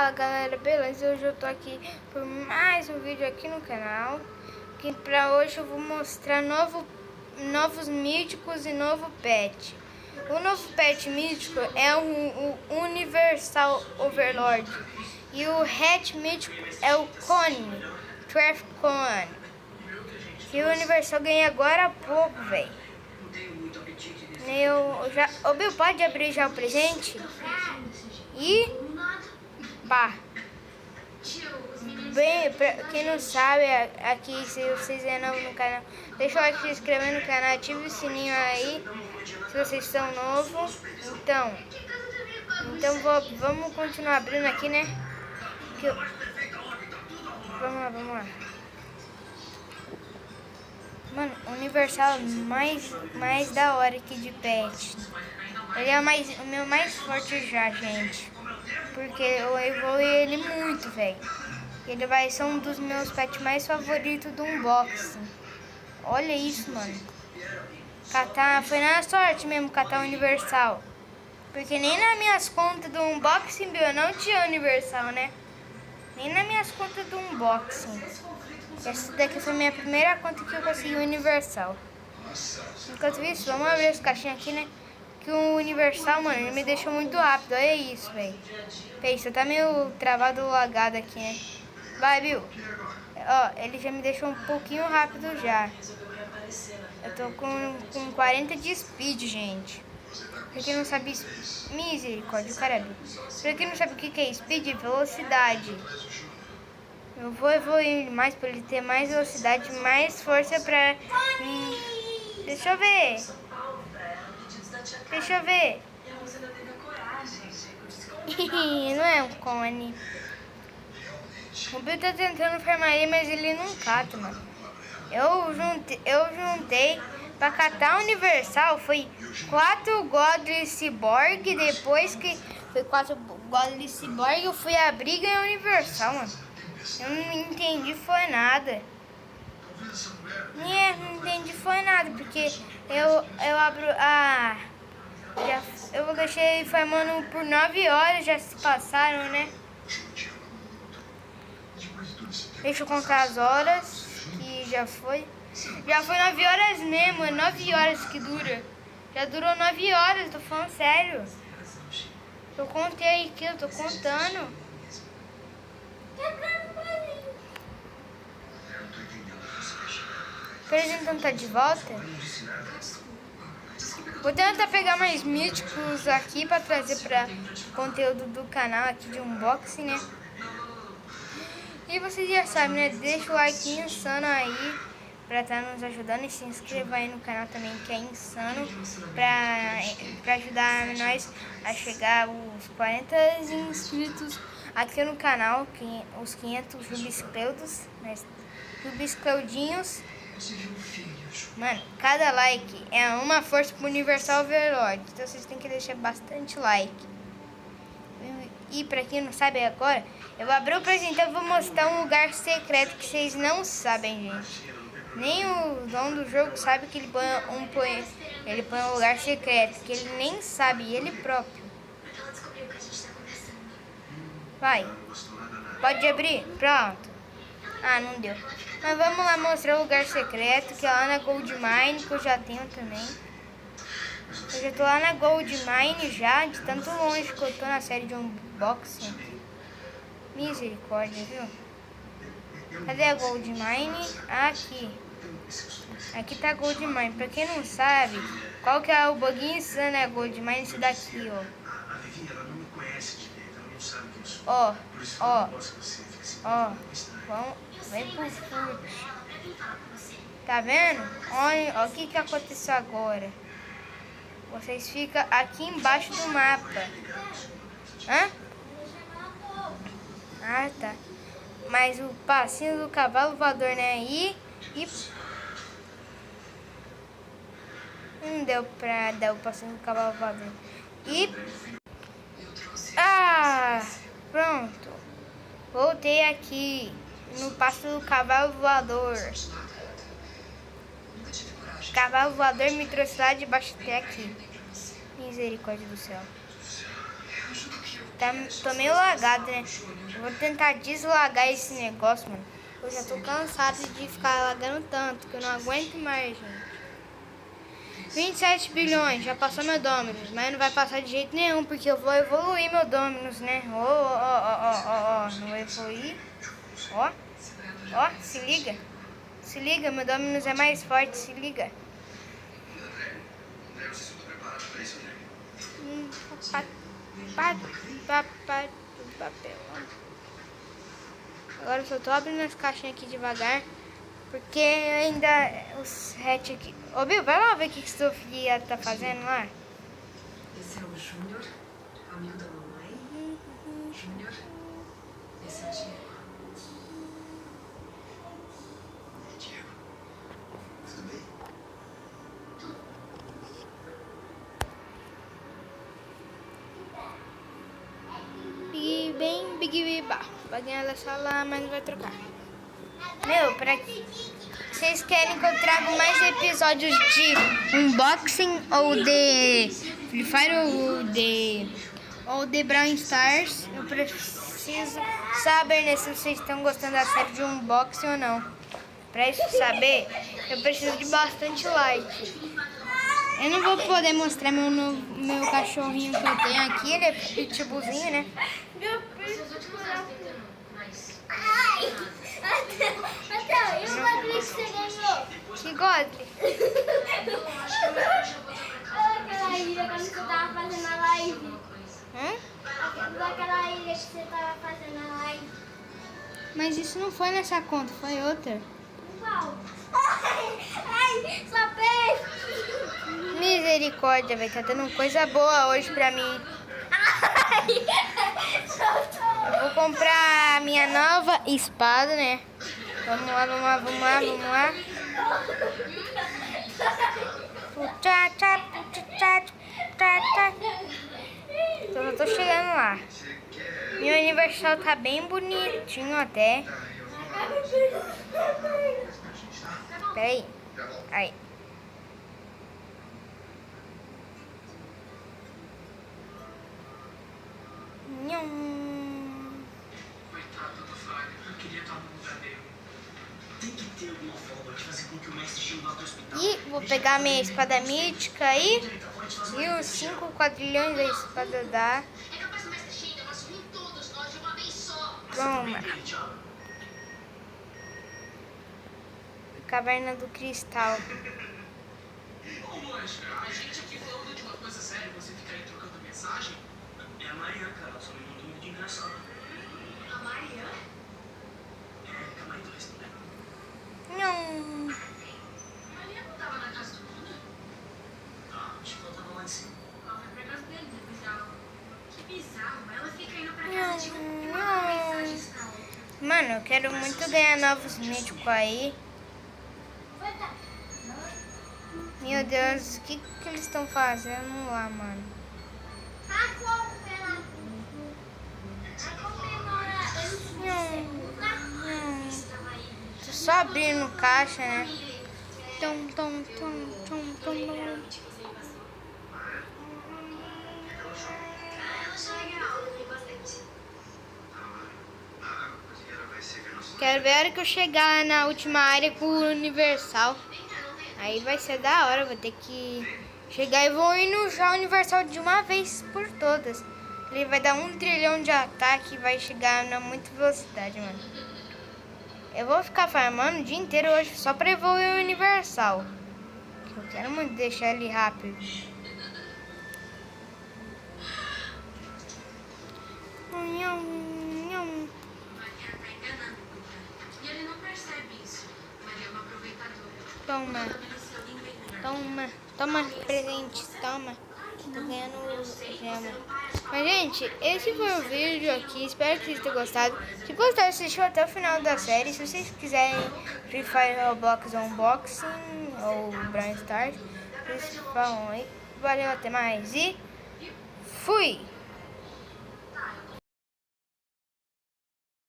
Fala galera, beleza? Hoje eu tô aqui por mais um vídeo aqui no canal. Que pra hoje eu vou mostrar novos míticos e novo pet. O novo pet mítico é o Universal Overlord. E o Hat mítico é o Cone, Traffic Cone. Que o Universal ganhei agora há pouco, velho. Ô Bill, pode abrir já o presente? E pá. Bem, pra quem não sabe, aqui, se vocês é novo no canal, deixa o like, se inscrever no canal, ative o sininho aí, se vocês são novos. Então vamos continuar abrindo aqui, né? Vamos lá. Mano, o Universal mais da hora aqui de pet. Ele é o meu mais forte já, gente. Porque eu evoluí ele muito, velho. Ele vai ser um dos meus pets mais favoritos do unboxing. Olha isso, mano. Foi na sorte mesmo catar o Universal. Porque nem nas minhas contas do unboxing, eu não tinha Universal, né? Nem nas minhas contas do unboxing. Essa daqui foi minha primeira conta que eu consegui o Universal. Enquanto isso, vamos abrir as caixinhas aqui, né? Que o Universal, mano, ele me deixou muito rápido. Olha isso, velho. Pensa, tá meio travado, lagado aqui, né? Vai, Bill. Ó, ele já me deixou um pouquinho rápido já. Eu tô com 40 de speed, gente. Pra quem não sabe, misericórdia, caralho. Pra quem não sabe o que é speed, velocidade. Eu vou evoluir mais pra ele ter mais velocidade, mais força pra mim. Deixa eu ver. Não é um cone. O Bill tá tentando farmar ele, mas ele não cata, mano. Eu juntei pra catar o Universal. Foi 4 Godly Cyborg. Depois que foi 4 Godly Cyborg, eu fui abrir e ganhei o Universal, mano. Eu não entendi foi nada. Não entendi foi nada, porque eu abro eu deixei farmando por 9 horas, já se passaram, né? Deixa eu contar as horas, que já foi 9 horas mesmo, é 9 horas que dura. Já durou 9 horas, tô falando sério. Eu contei aqui, eu tô contando. O apresentante tá de volta? Vou tentar pegar mais míticos aqui pra trazer pra conteúdo do canal aqui de unboxing, né? E vocês já sabem, né? Deixa o like insano aí pra estar nos ajudando. E se inscreva aí no canal também, que é insano, pra ajudar nós a chegar aos 40 inscritos aqui no canal, os 500 Rubiscleudos, né? Rubiscleudinhos. Mano, cada like é uma força pro Universal Overlord. Então vocês têm que deixar bastante like. E pra quem não sabe agora, eu vou abrir o presente, eu vou mostrar um lugar secreto que vocês não sabem, gente. Nem o dono do jogo sabe que ele põe um lugar secreto, que ele nem sabe, ele próprio. Vai. Pode abrir? Pronto. Ah, não deu. Mas vamos lá mostrar o lugar secreto, que é lá na Gold Mine, que eu já tenho também. Eu já tô lá na Gold Mine já, de tanto longe que eu tô na série de unboxing. Misericórdia, viu? Cadê a Gold Mine? Aqui. Aqui tá a Gold Mine. Pra quem não sabe, qual que é o bug insano é a Gold Mine? Esse daqui, ó. Ó. Vem pro fute. Tá vendo? Olha o que aconteceu agora. Vocês ficam aqui embaixo do mapa. Hã? Ah, tá. Mas o passinho do cavalo voador, né? E não deu pra dar o passinho do cavalo voador. Pronto. Voltei aqui no passo do cavalo voador. O cavalo voador me trouxe lá de baixo até aqui. Misericórdia do céu. tô meio lagado, né? Eu vou tentar deslagar esse negócio, mano. Eu já tô cansado de ficar lagando tanto, que eu não aguento mais, gente. 27 bilhões, já passou meu Dominus, mas não vai passar de jeito nenhum, porque eu vou evoluir meu Dominus, né? Ó, não vai evoluir. Ó, se liga. Se liga, meu Dominus é mais forte, se liga. Agora eu só tô abrindo as caixinhas aqui devagar, porque ainda os hatch aqui. Ô, Bill, vai lá ver o que Sofia tá fazendo lá. Esse é o Júnior, amigo da mamãe. Júnior, esse é o Diego. Diego, tudo bem? Big Bar. Vai ganhar essa lá, mas não vai trocar. Meu, pra que vocês querem que eu traga mais episódios de unboxing ou de Free Fire ou de Brawl Stars? Eu preciso saber, né, se vocês estão gostando da série de unboxing ou não. Pra isso saber, eu preciso de bastante like. Eu não vou poder mostrar meu cachorrinho que eu tenho aqui, ele é pitbullzinho, né? Ai! Matheus, e o Godly que você ganhou? Que Godly? Aquela ilha quando você tava fazendo a live. Aquela ilha que você tava fazendo a live. Mas isso não foi nessa conta, foi outra. Qual? Ai, só peixe! Misericórdia, velho, tá dando coisa boa hoje pra mim. Eu vou comprar a minha nova espada, né? Vamos lá. Então eu tô chegando lá. Meu aniversário tá bem bonitinho até. Peraí. Aí. Coitado do Flávio, eu queria estar no lugar dele. Tem que ter alguma forma de fazer com que o mestre chegue lá do hospital. E vou pegar minha espada mítica aí. E os 5 quadrilhões da espada da... É capaz do mestre Shinda, mas com todos nós de uma vez só. Toma. Caverna do Cristal. Ô, Mancha, a gente aqui falando de uma coisa séria, você fica aí trocando mensagem? É a Maria, cara, só me mandou um vídeo engraçado. A Maria? Calma aí, tô respondendo. Não. Maria não tava na casa do Luna? Acho que ela tava lá em cima. Ela foi pra casa dele, depois da aula. Que bizarro, ela fica indo pra Não, casa de um e mandando mensagens pra outra. Mano, eu quero muito ganhar novos míticos aí. Meu Deus, o que eles estão fazendo lá, mano? Tô só abrindo caixa, né? Tom. Ela achou legal, eu gostei bastante. Quero ver a hora que eu chegar na última área com o Universal. Aí vai ser da hora, vou ter que chegar e vou ir no já Universal de uma vez por todas. Ele vai dar 1 trilhão de ataque e vai chegar na muita velocidade, mano. Eu vou ficar farmando o dia inteiro hoje só pra evoluir o Universal. Eu quero muito deixar ele rápido. Maria tá enganando o Luca. E ele não percebe isso. Maria é uma aproveitadora. Toma. Toma presente, toma. Tô ganhando gema. Mas, gente, esse foi o vídeo aqui. Espero que vocês tenham gostado. Se gostaram, assistiu até o final da série. Se vocês quiserem Free Fire Roblox Unboxing ou Brawl Stars, vocês falam aí. Valeu, até mais e fui!